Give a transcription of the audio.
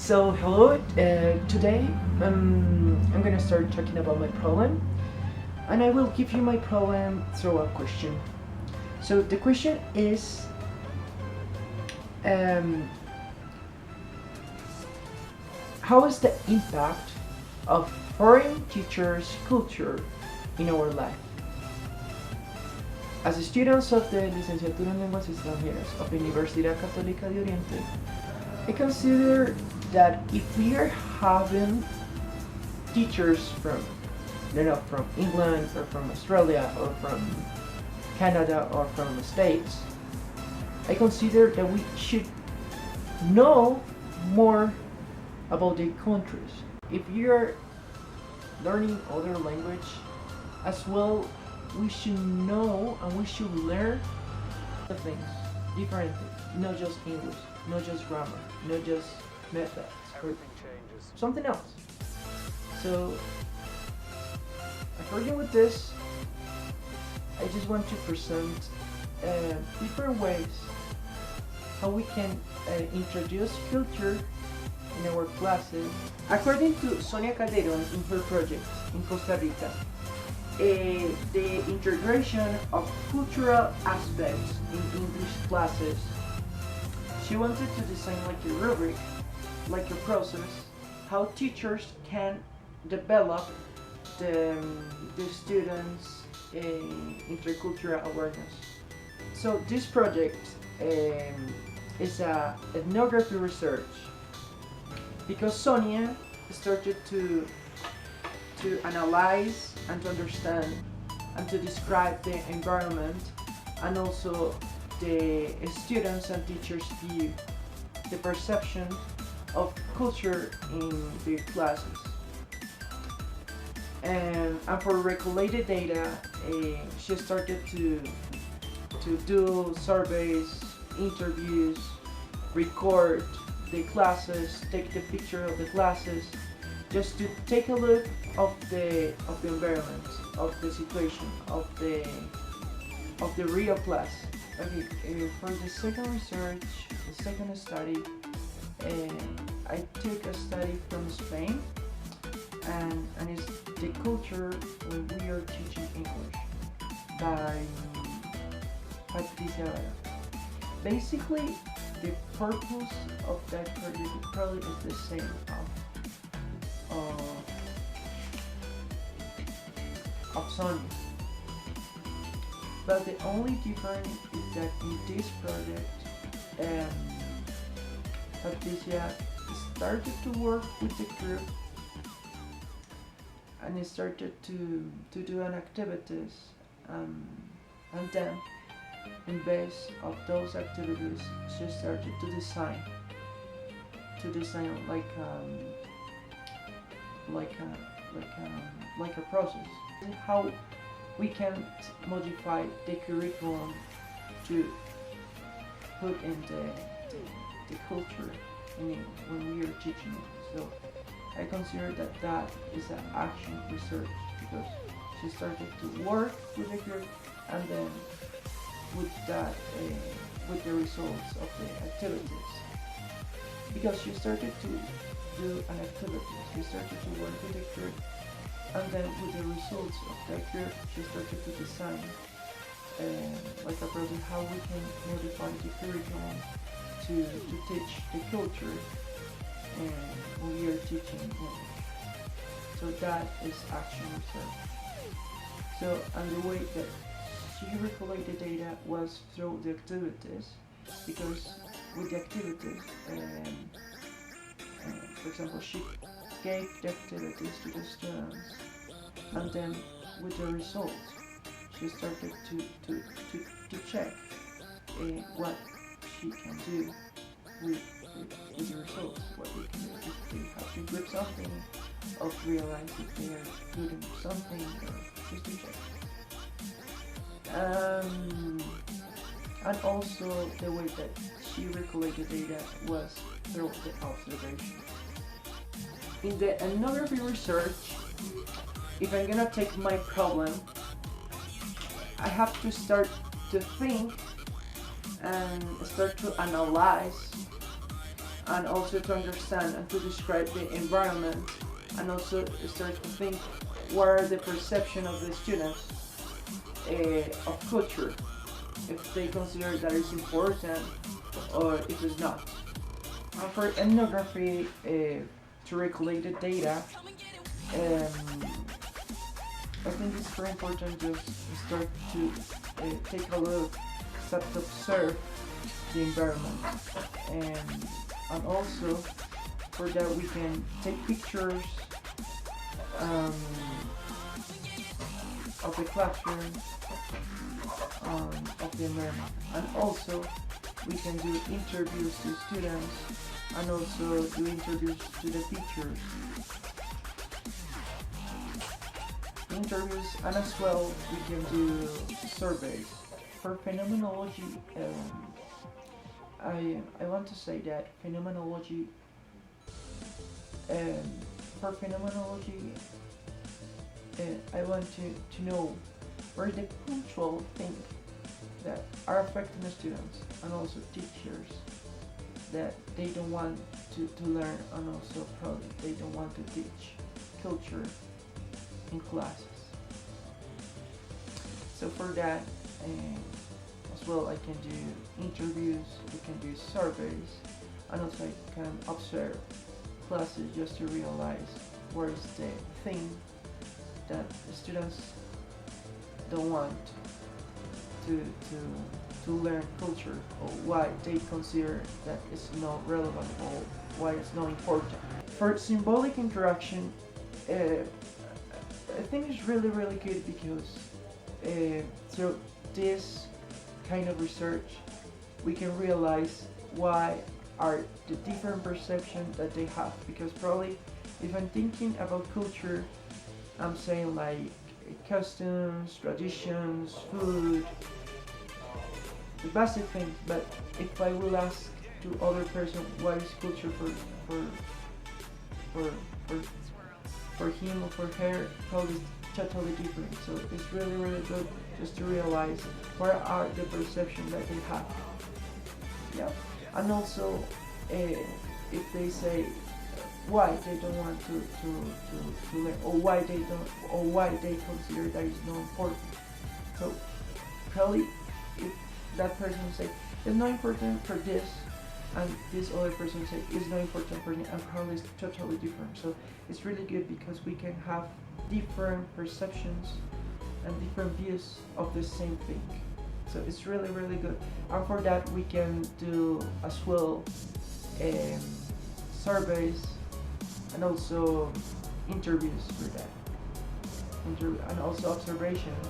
So hello, today I'm gonna start talking about my problem, and I will give you my problem through a question. So the question is, um, how is the impact of foreign teachers' culture in our life? As students of the Licenciatura en Lenguas Extranjeras of the Universidad Católica de Oriente, I consider that if we are having teachers from, from England or from Australia or from Canada or from the States, I consider that we should know more about their countries. If you are learning other language as well, we should know and we should learn the things, different things, not just English, not just grammar, not just methods, or something else. So, according with this, I just want to present different ways how we can introduce culture in our classes. According to Sonia Calderon in her project in Costa Rica, the integration of cultural aspects in English classes, she wanted to design like a rubric, like a process, how teachers can develop the students' intercultural awareness. So this project is a ethnography research because Sonia started to analyze and to understand and to describe the environment and also the students and teachers' view, the perception of culture in their classes. And for recollated data, she started to do surveys, interviews, record the classes, take the picture of the classes, just to take a look of the environment, of the situation, of the real class. Okay, for the second research, the second study, I took a study from Spain, and it's the culture when we are teaching English by Patricia. Basically, the purpose of that project probably is the same of Sonia. But the only difference is that in this project, Patricia started to work with the group and started to do an activities, and then in base of those activities she started to design like a process, how we can modify the curriculum to put in the culture when we are teaching it. So I consider that is an action research because she started to work with the group and then with that with the results of the activities, because she started to do an activity, she started to work with the group, and then with the results of that group she started to design like a project how we can modify the curriculum to teach the culture when we are teaching English. So that is action research. So, and the way that she recollated data was through the activities, because with the activities, for example, she gave the activities to the students, and then with the results, she started to check what she can do with the results, what we can do, if they have to grip something, or realize if they are good in something, or just to check. And also the way that she recollated data was through the observation. In the ethnography research, if I'm gonna take my problem, I have to start to think and start to analyze and also to understand and to describe the environment, and also start to think what are the perception of the students of culture, if they consider that it's important or if it's not. And for ethnography, to recollect the data, I think it's very important to start to take a look, start to observe the environment, and also for that we can take pictures of the classroom, of the environment, and also we can do interviews to students and also do interviews to the teachers. Interviews, and as well we can do surveys. For phenomenology, I want to say that phenomenology, for phenomenology, I want to know where the cultural things that are affecting the students and also teachers that they don't want to learn, and also probably they don't want to teach culture in classes. So for that, as well, I can do interviews, we can do surveys, and also I can observe classes just to realize where is the thing that the students don't want to learn culture, or why they consider that it's not relevant, or why it's not important. For symbolic interaction, I think it's really good because through this kind of research we can realize why are the different perceptions that they have, because probably if I'm thinking about culture, I'm saying like customs, traditions, food, the basic things, but if I will ask to other person what is culture for him or for her, probably totally different. So it's really good just to realize what are the perceptions that they have. Yeah, and also if they say why they don't want to learn, or why they don't, or why they consider that is not important. So probably if that person say it's not important for this, and this other person say it's not important for me, and probably it's totally different. So it's really good because we can have different perceptions and different views of the same thing. So it's really good, and for that we can do as well surveys and also interviews for that, and also observations.